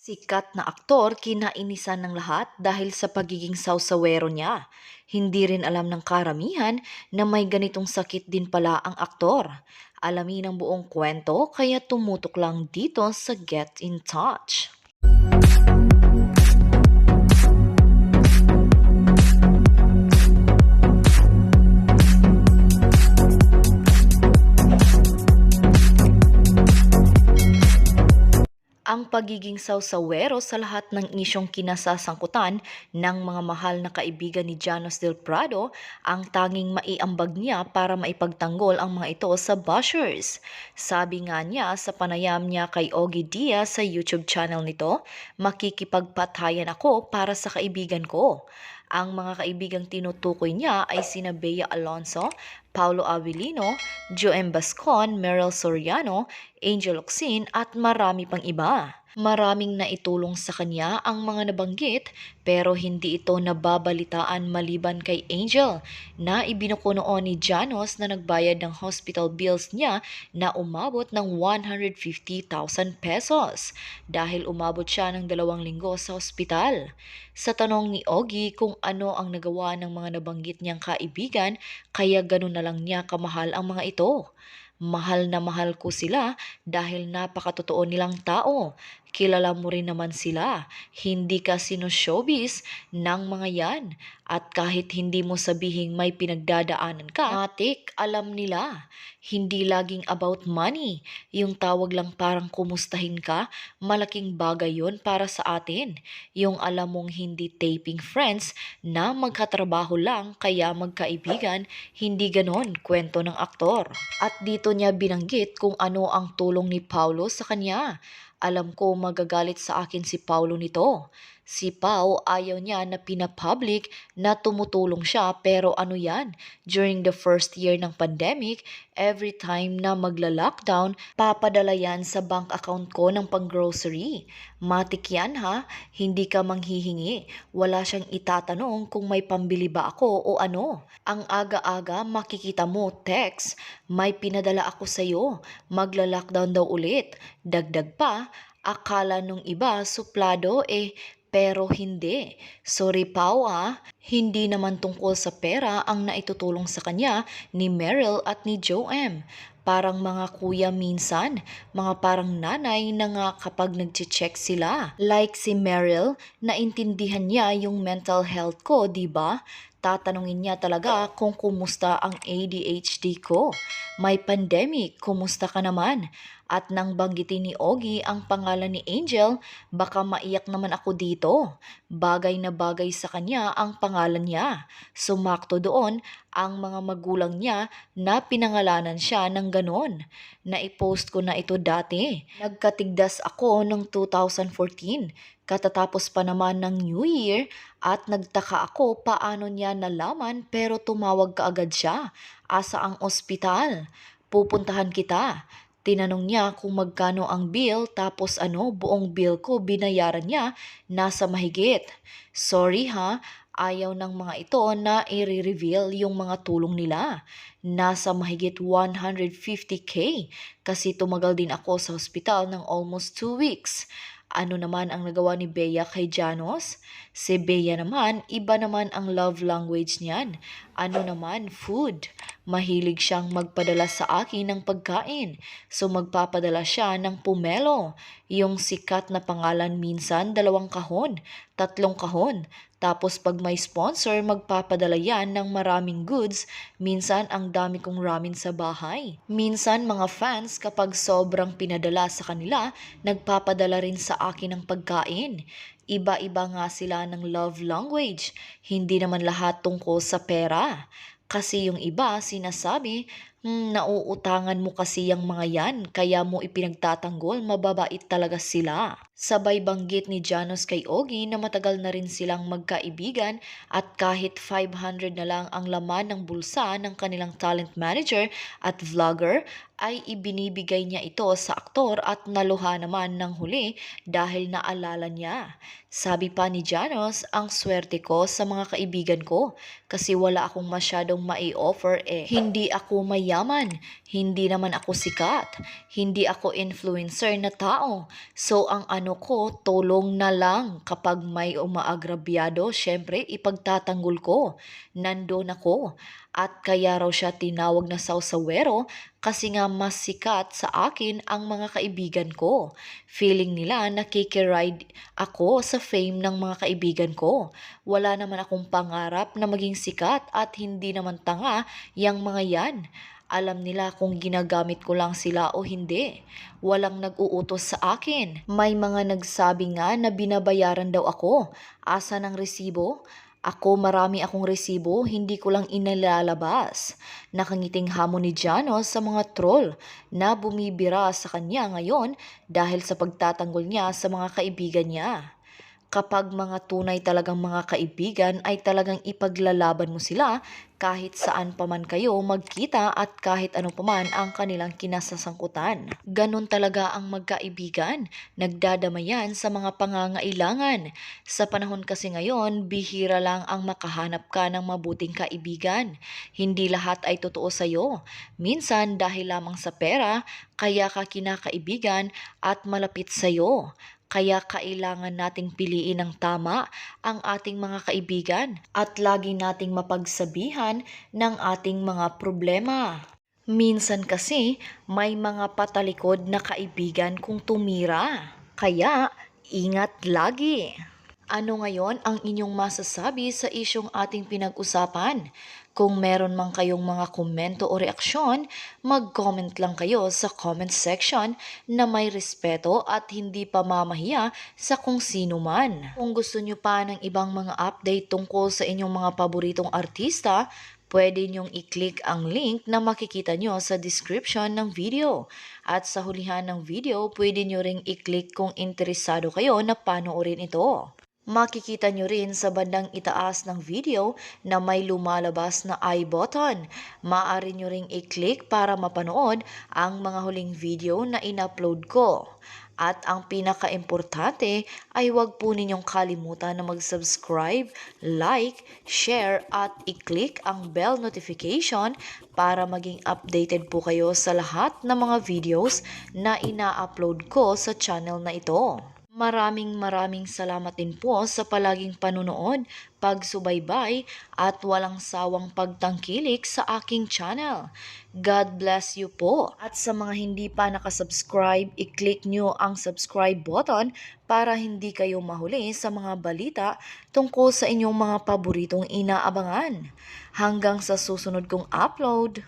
Sikat na aktor kinainisan ng lahat dahil sa pagiging sawsawero niya. Hindi rin alam ng karamihan na may ganitong sakit din pala ang aktor. Alamin ang buong kwento kaya tumutok lang dito sa Get in Touch. Ang pagiging sawsawero sa lahat ng isyong kinasasangkutan ng mga mahal na kaibigan ni Janos Del Prado ang tanging maiambag niya para maipagtanggol ang mga ito sa bashers. Sabi nga niya sa panayam niya kay Ogie Diaz sa YouTube channel nito, makikipagpatayan ako para sa kaibigan ko. Ang mga kaibigang tinutukoy niya ay sina Bea Alonso, Paulo Avellino, Joem Bascon, Meryl Soriano, Angel Locsin at marami pang iba. Maraming naitulong sa kanya ang mga nabanggit pero hindi ito nababalitaan maliban kay Angel na ibinuko noon ni Janos na nagbayad ng hospital bills niya na umabot ng 150,000 pesos dahil umabot siya ng 2 linggo sa ospital. Sa tanong ni Ogie kung ano ang nagawa ng mga nabanggit niyang kaibigan kaya ganun na lang niya kamahal ang mga ito. Mahal na mahal ko sila dahil napakatotoo nilang tao. Kilala mo rin naman sila. Hindi ka showbiz ng mga yan. At kahit hindi mo sabihing may pinagdadaanan ka, matik alam nila. Hindi laging about money. Yung tawag lang parang kumustahin ka, malaking bagay yon para sa atin. Yung alam mong hindi taping friends na magkatrabaho lang kaya magkaibigan, hindi ganon kwento ng aktor. At dito niya binanggit kung ano ang tulong ni Paulo sa kanya. Alam ko magagalit sa akin si Paulo nito. Si Pau ayaw niya na pinapublic na tumutulong siya pero ano yan, during the first year ng pandemic, every time na magla-lockdown, papadala yan sa bank account ko ng pang-grocery. Matik yan ha, hindi ka manghihingi. Wala siyang itatanong kung may pambili ba ako o ano. Ang aga-aga makikita mo text, may pinadala ako sa'yo, magla-lockdown daw ulit. Dagdag pa, akala nung iba suplado pero hindi. Sorry Pao hindi naman tungkol sa pera ang naitutulong sa kanya ni Meryl at ni Joem. Parang mga kuya minsan, mga parang nanay na nga kapag nag-check sila. Like si Meryl, naintindihan niya yung mental health ko, di ba? Tatanungin niya talaga kung kumusta ang ADHD ko. May pandemic, kumusta ka naman? At nang banggitin ni Ogie ang pangalan ni Angel, baka maiyak naman ako dito. Bagay na bagay sa kanya ang pangalan niya. Sumakto doon ang mga magulang niya na pinangalanan siya ng ganon. Naipost ko na ito dati. Nagkatigdas ako noong 2014. Katatapos pa naman ng New Year at nagtaka ako paano niya nalaman pero tumawag kaagad siya. Asa ang ospital? Pupuntahan kita. Tinanong niya kung magkano ang bill tapos buong bill ko binayaran niya nasa mahigit. Sorry ayaw ng mga ito na i-reveal yung mga tulong nila. Nasa mahigit 150K kasi tumagal din ako sa hospital ng almost 2 weeks. Ano naman ang nagawa ni Bea kay Janos? Si Bea naman, iba naman ang love language niyan. Ano naman, food. Mahilig siyang magpadala sa akin ng pagkain. So magpapadala siya ng pumelo. Yung sikat na pangalan minsan 2 kahon, 3 kahon. Tapos pag may sponsor, magpapadala yan ng maraming goods. Minsan ang dami kong ramen sa bahay. Minsan mga fans kapag sobrang pinadala sa kanila, nagpapadala rin sa akin ng pagkain. Iba-iba nga sila ng love language. Hindi naman lahat tungkol sa pera. Kasi yung iba sinasabi, nauutangan mo kasi yung mga yan, kaya mo ipinagtatanggol, mababait talaga sila. Sabay banggit ni Janos kay Ogie na matagal na rin silang magkaibigan at kahit 500 na lang ang laman ng bulsa ng kanilang talent manager at vlogger, ay ibinibigay niya ito sa aktor at naluha naman ng huli dahil naalala niya. Sabi pa ni Janos, ang swerte ko sa mga kaibigan ko kasi wala akong masyadong mai-offer Hindi ako mayaman mayaman, hindi naman ako sikat, hindi ako influencer na tao. So ang ano ko, tulong na lang kapag may umaagrabyado, syempre ipagtatanggol ko. Nandun ako. At kaya raw siya tinawag na sausawero kasi nga mas sikat sa akin ang mga kaibigan ko. Feeling nila nakikiride ako sa fame ng mga kaibigan ko. Wala naman akong pangarap na maging sikat at hindi naman tanga yang mga yan. Alam nila kung ginagamit ko lang sila o hindi. Walang nag-uutos sa akin. May mga nagsabi nga na binabayaran daw ako. Asa ng resibo? Ako marami akong resibo, hindi ko lang inalalabas. Nakangiting hamon ni Janos sa mga troll na bumibira sa kanya ngayon dahil sa pagtatanggol niya sa mga kaibigan niya. Kapag mga tunay talagang mga kaibigan ay talagang ipaglalaban mo sila kahit saan pa man kayo magkita at kahit ano pa man ang kanilang kinasasangkutan. Ganon talaga ang magkaibigan, nagdadamayan sa mga pangangailangan. Sa panahon kasi ngayon, bihira lang ang makahanap ka ng mabuting kaibigan. Hindi lahat ay totoo sa'yo. Minsan dahil lamang sa pera, kaya ka kinakaibigan at malapit sa'yo. Kaya kailangan nating piliin ng tama ang ating mga kaibigan at lagi nating mapagsabihan ng ating mga problema. Minsan kasi may mga patalikod na kaibigan kung tumira. Kaya ingat lagi. Ano ngayon ang inyong masasabi sa isyong ating pinag-usapan? Kung meron man kayong mga komento o reaksyon, mag-comment lang kayo sa comment section na may respeto at hindi pa mamahiya sa kung sino man. Kung gusto nyo pa ng ibang mga update tungkol sa inyong mga paboritong artista, pwede nyong i-click ang link na makikita nyo sa description ng video. At sa hulihan ng video, pwede nyo ring i-click kung interesado kayo na panoorin ito. Makikita nyo rin sa bandang itaas ng video na may lumalabas na I button. Maaari nyo ring i-click para mapanood ang mga huling video na in-upload ko. At ang pinaka-importante ay huwag po ninyong kalimutan na mag-subscribe, like, share at i-click ang bell notification para maging updated po kayo sa lahat ng mga videos na ina-upload ko sa channel na ito. Maraming salamat din po sa palaging panunood, pagsubaybay at walang sawang pagtangkilik sa aking channel. God bless you po. At sa mga hindi pa nakasubscribe, i-click nyo ang subscribe button para hindi kayo mahuli sa mga balita tungkol sa inyong mga paboritong inaabangan. Hanggang sa susunod kong upload.